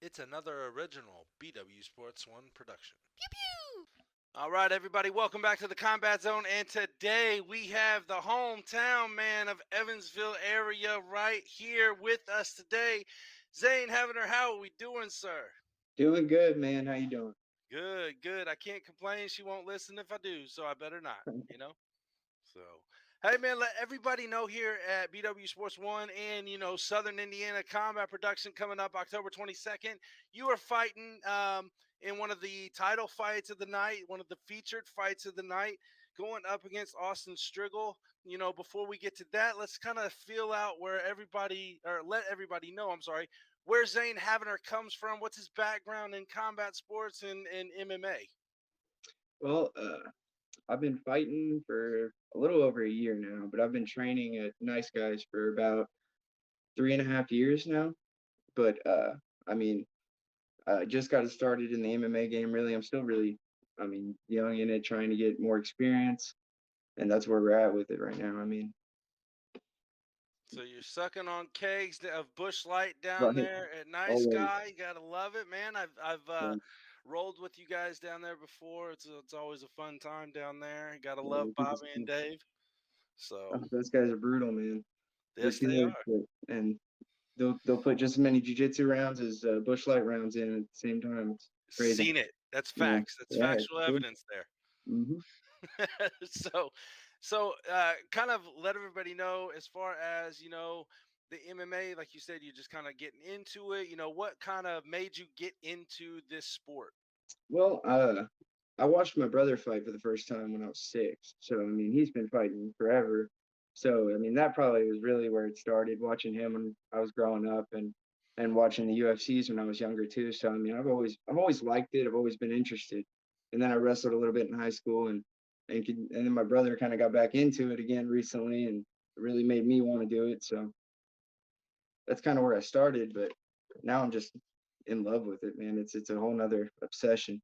It's another original BW Sports One production. Pew pew! All right, everybody, welcome back to the Combat Zone. And today we have the hometown man of Evansville area right here with us today. Zayne Havener, how are we doing, sir? Doing good, man. How you doing? Good, good. I can't complain. She won't listen if I do, so I better not, you know? So, hey man, let everybody know here at BW Sports One and Southern Indiana Combat Production coming up October 22nd. You are fighting in one of the title fights of the night, one of the featured fights of the night, going up against Austin Striggle. Before we get to that, let's kind of feel out where everybody, or let everybody know, I'm sorry, where Zayne Havener comes from. What's his background in combat sports and MMA? Well, I've been fighting for a little over a year now, but I've been training at Nice Guys for about 3.5 years now. But I mean, just got started in the MMA game. Really, I'm still really, young in it, trying to get more experience, and that's where we're at with it right now. So you're sucking on kegs of Bush Light down Right, there at Nice always. Guy. You gotta love it, man. I've Yeah, rolled with you guys down there before. It's always a fun time down there. You gotta yeah, love Bobby and Dave. So those guys are brutal, man. They're yes, they good, are. and they'll put just as many jiu-jitsu rounds as Bush Light rounds in at the same time. It's crazy. Seen it. That's Yeah, facts. That's yeah, it's factual true. evidence there. Mhm. so kind of let everybody know as far as the MMA, like you said, you're just kind of getting into it. What kind of made you get into this sport? Well, I watched my brother fight for the first time when I was 6. So, he's been fighting forever. So, that probably was really where it started, watching him when I was growing up and watching the UFCs when I was younger too. So, I've always liked it. I've always been interested. And then I wrestled a little bit in high school and then my brother kind of got back into it again recently and it really made me want to do it. So, that's kind of where I started, but now I'm just in love with it, man. It's a whole nother obsession.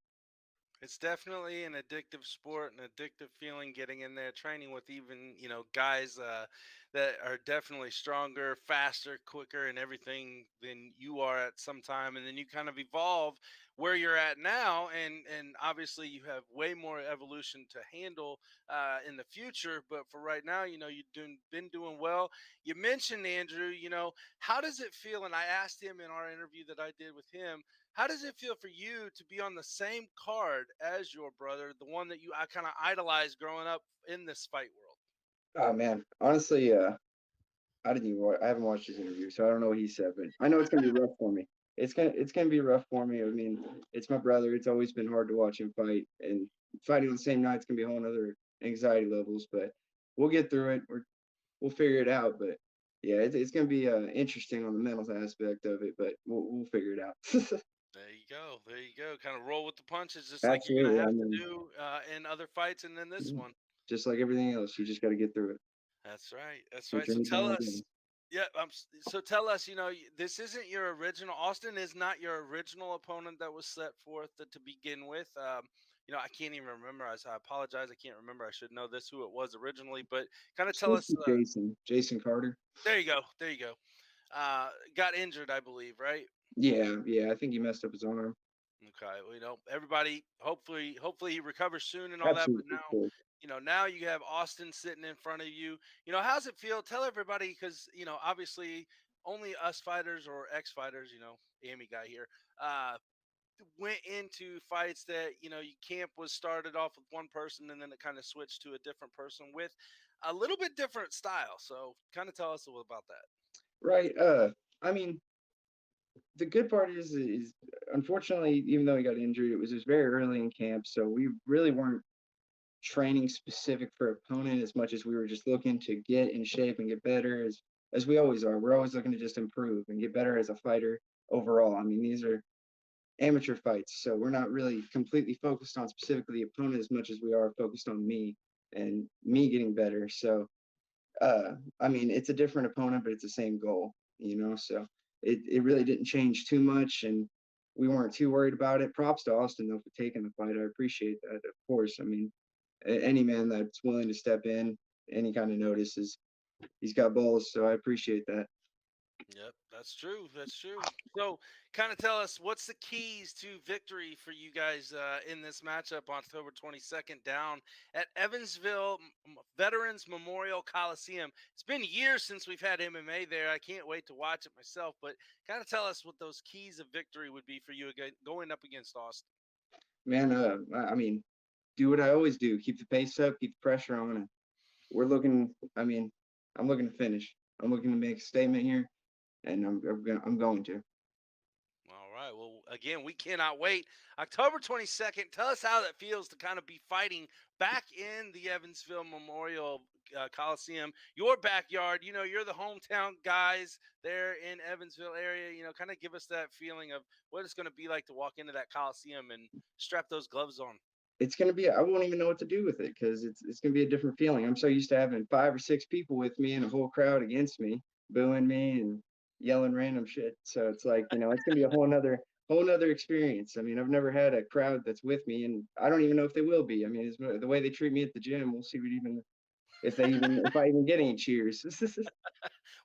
It's definitely an addictive sport, an addictive feeling getting in there, training with even, guys that are definitely stronger, faster, quicker, and everything than you are at some time. And then you kind of evolve where you're at now. And obviously, you have way more evolution to handle in the future. But for right now, been doing well. You mentioned Andrew, how does it feel? And I asked him in our interview that I did with him, how does it feel for you to be on the same card as your brother, the one that you I kind of idolized growing up in this fight world? Oh man, honestly, I didn't even I haven't watched his interview, so I don't know what he said, but I know it's gonna be rough for me. It's gonna be rough for me. It's my brother. It's always been hard to watch him fight, and fighting on the same night's gonna be a whole other anxiety levels. But we'll get through it. We'll figure it out. But yeah, it's gonna be interesting on the mental aspect of it, but we'll figure it out. There you go. There you go. Kind of roll with the punches, just like you're gonna Absolutely. have to do in other fights, and then this Yeah, one. just like everything else, you just got to get through it. That's right. That's Put right. your So head tell down us. again. Yeah. So tell us. This isn't your original. Austin is not your original opponent that was set forth to begin with. I can't even remember. I apologize. I can't remember. I should know this who it was originally. But kind of tell Supposed us. to be Jason Carter. There you go. There you go. Got injured, I believe, right? Yeah, yeah. I think he messed up his arm. Okay. Well, everybody. Hopefully he recovers soon and all that. But Absolutely. now, now you have Austin sitting in front of you. How's it feel? Tell everybody, because obviously only us fighters or ex fighters, Amy guy here, uh, went into fights that you camp was started off with one person and then it kind of switched to a different person with a little bit different style. So, kind of tell us a little about that. Right. I mean, the good part is unfortunately, even though he got injured, it was just very early in camp, so we really weren't training specific for opponent as much as we were just looking to get in shape and get better as we always are. We're always looking to just improve and get better as a fighter overall. These are amateur fights, so we're not really completely focused on specifically the opponent as much as we are focused on me and me getting better. So it's a different opponent, but it's the same goal. So it really didn't change too much, and we weren't too worried about it. Props to Austin though for taking the fight. I appreciate that, of course. Any man that's willing to step in, any kind of notice is he's got balls, so I appreciate that. Yep, that's true. That's true. So, kind of tell us what's the keys to victory for you guys in this matchup on October 22nd down at Evansville Veterans Memorial Coliseum. It's been years since we've had MMA there. I can't wait to watch it myself, but kind of tell us what those keys of victory would be for you again, going up against Austin. Man, I mean, do what I always do: keep the pace up, keep the pressure on, and we're looking. I mean, I'm looking to finish. I'm looking to make a statement here, and I'm going to. All right. Well, again, we cannot wait. October 22nd. Tell us how that feels to kind of be fighting back in the Evansville Memorial Coliseum, your backyard. You know, you're the hometown guys there in Evansville area. You know, kind of give us that feeling of what it's going to be like to walk into that Coliseum and strap those gloves on. It's gonna be. I won't even know what to do with it because it's gonna be a different feeling. I'm so used to having 5 or 6 people with me and a whole crowd against me, booing me and yelling random shit. So it's like, it's gonna be a whole nother experience. I mean, I've never had a crowd that's with me, and I don't even know if they will be. I mean, the way they treat me at the gym. We'll see what even if I even get any cheers.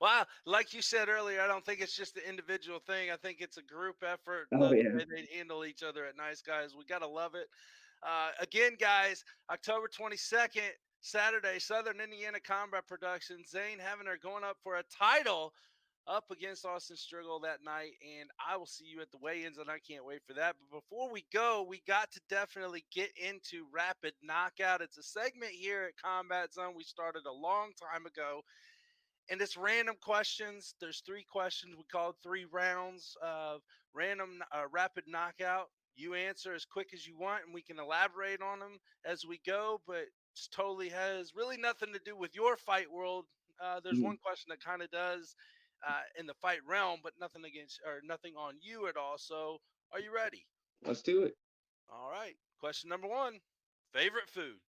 Well, like you said earlier, I don't think it's just an individual thing. I think it's a group effort. Oh The yeah. way they handle each other at Nice Guys, we gotta love it. Again, guys, October 22nd, Saturday, Southern Indiana Combat Productions. Zayne Havener going up for a title up against Austin Striggle that night, and I will see you at the weigh-ins, and I can't wait for that. But before we go, we got to definitely get into Rapid Knockout. It's a segment here at Combat Zone we started a long time ago, and it's random questions. There's three questions. We call it 3 rounds of random rapid knockout. You answer as quick as you want, and we can elaborate on them as we go. But it totally has really nothing to do with your fight world. There's Mhm. one question that kind of does in the fight realm, but nothing against or nothing on you at all. So, are you ready? Let's do it. All right. Question number one: favorite food?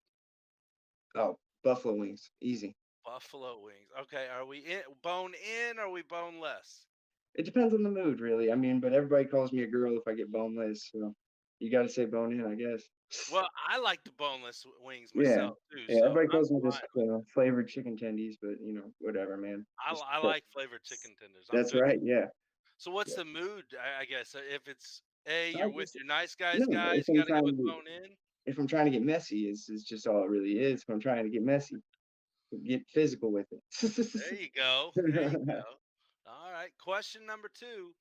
Oh, buffalo wings, easy. Buffalo wings. Okay. Are we bone in or are we boneless? It depends on the mood, really. I mean, but everybody calls me a girl if I get boneless, so you got to say bone in, I guess. Well, I like the boneless wings Yeah, myself too, yeah. so Everybody I'm calls me just fine with it. flavored chicken tendies, but whatever, man. Just I like flavored chicken tenders. I'm that's good. right. Yeah, So what's yeah. the mood? I guess if it's A, I you're with just your nice guys, no. guys, you got to go with bone in. If I'm trying to get messy, is just all it really is. If I'm trying to get messy, get physical with There it. you go. There you go. All right. Question number two.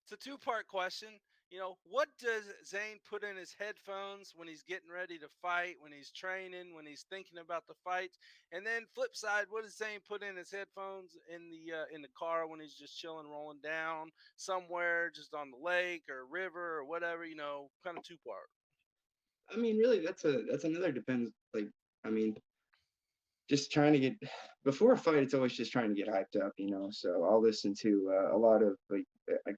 It's a two-part question. You know, what does Zane put in his headphones when he's getting ready to fight, when he's training, when he's thinking about the fights? And then flip side, what does Zane put in his headphones in the car when he's just chilling, rolling down somewhere, just on the lake or river or whatever? You know, kind of two-part. I mean, really, that's another depends. Like, I mean, just trying to get before a fight, it's always just trying to get hyped up, so I'll listen to a lot of like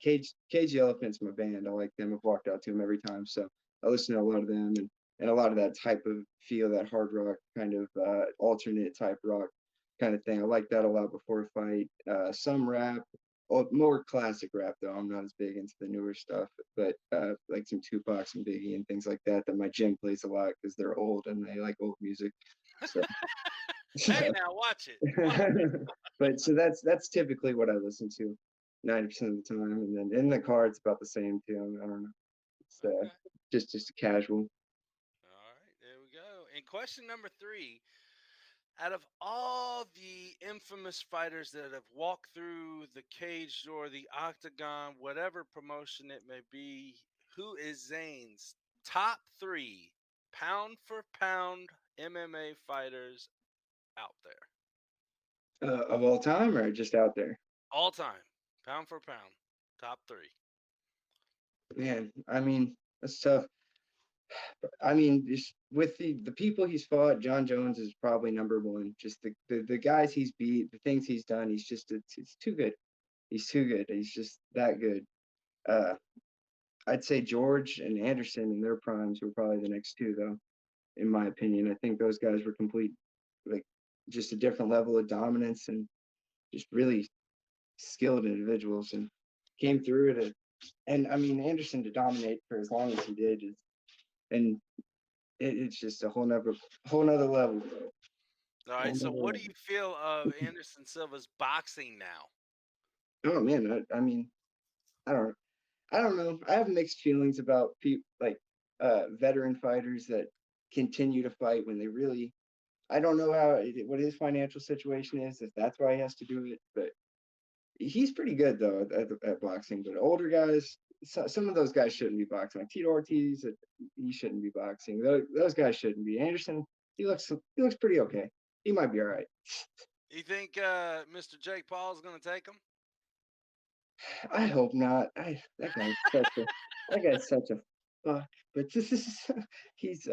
Cage the Elephant's my band. I like them. I've walked out to them every time, so I listen to a lot of them, and a lot of that type of feel, that hard rock kind of alternate type rock kind of thing. I like that a lot before a fight. Some rap, more classic rap though. I'm not as big into the newer stuff, but like some Tupac, some Biggie, and things like that my gym plays a lot because they're old and they like old music. So Hey, now watch it. but so that's typically what I listen to 90% of the time, and then in the car it's about the same too. I don't know. It's Okay. just a casual. All right. There we go. And question number three: out of all the infamous fighters that have walked through the cage or the octagon, whatever promotion it may be, who is Zane's top three pound for pound MMA fighters out there? Of all time or just out there. All time, pound for pound, top three. Man, I mean that's tough. I mean, just with the people he's fought, John Jones is probably number one. Just the guys he's beat, the things he's done, it's too good. He's too good. He's just that good. Uh, I'd say George and Anderson in their primes were probably the next two, though, in my opinion. I think those guys were complete, like, just a different level of dominance and just really skilled individuals and came through it. And I mean, Anderson to dominate for as long as he did and it's just a whole nother level, bro. All Whole right. So, nother what do level. you feel of Anderson Silva's boxing now? Oh man, I mean, I don't I don't know. I have mixed feelings about people like veteran fighters that continue to fight when they really. I don't know what his financial situation is, if that's why he has to do it, but he's pretty good though at boxing. But older guys, some of those guys shouldn't be boxing. Like Tito Ortiz, he shouldn't be boxing. Those guys shouldn't be. Anderson, he looks pretty okay. He might be all right. You think Mr. Jake Paul is going to take him? I hope not. That guy's such a fuck. But this is he's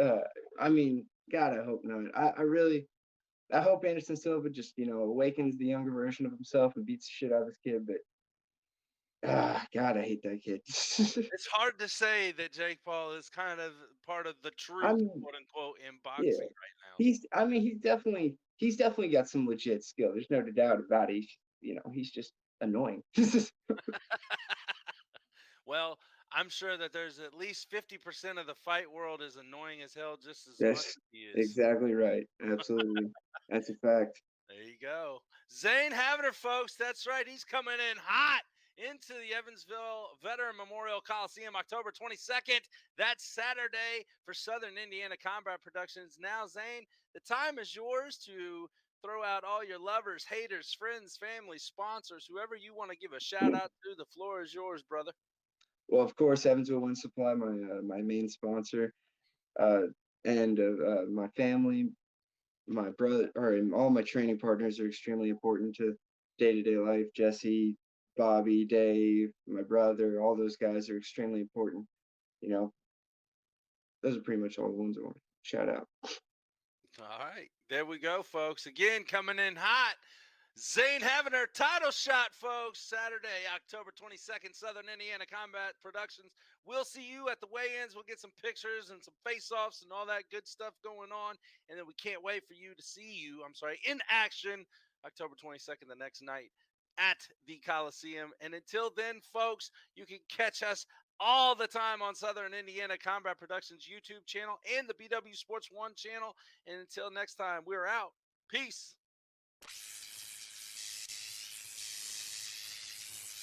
I mean, God, I hope not. I really I hope Anderson Silva just, awakens the younger version of himself and beats the shit out of this kid, but God, I hate that kid. It's hard to say that Jake Paul is kind of part of the I truth, mean, quote unquote, in yeah. boxing right now. I mean, he's definitely got some legit skill. There's no doubt about it. He's just annoying. Well, I'm sure that there's at least 50% of the fight world is annoying as hell just as much That's as he is. exactly right. Absolutely. That's a fact. There you go. Zayne Havener, folks. That's right. He's coming in hot into the Evansville Veteran Memorial Coliseum October 22nd. That's Saturday for Southern Indiana Combat Productions. Now, Zayne, the time is yours to throw out all your lovers, haters, friends, family, sponsors, whoever you want to give a shout out to. The floor is yours, brother. Well, of course, Evansville One Supply, my main sponsor, uh, and my family, my brother, or all my training partners are extremely important to day-to-day life. Jesse, Bobby, Dave, my brother, all those guys are extremely important. You know, those are pretty much all the ones I want to shout out. All right. There we go, folks. Again, coming in hot. Zayne Havener title shot, folks. Saturday, October 22nd, Southern Indiana Combat Productions. We'll see you at the weigh-ins. We'll get some pictures and some face-offs and all that good stuff going on. And then we can't wait for you to see you, in action, October 22nd, the next night at the Coliseum. And until then, folks, you can catch us all the time on Southern Indiana Combat Productions YouTube channel and the BW Sports One channel. And until next time, we're out. Peace.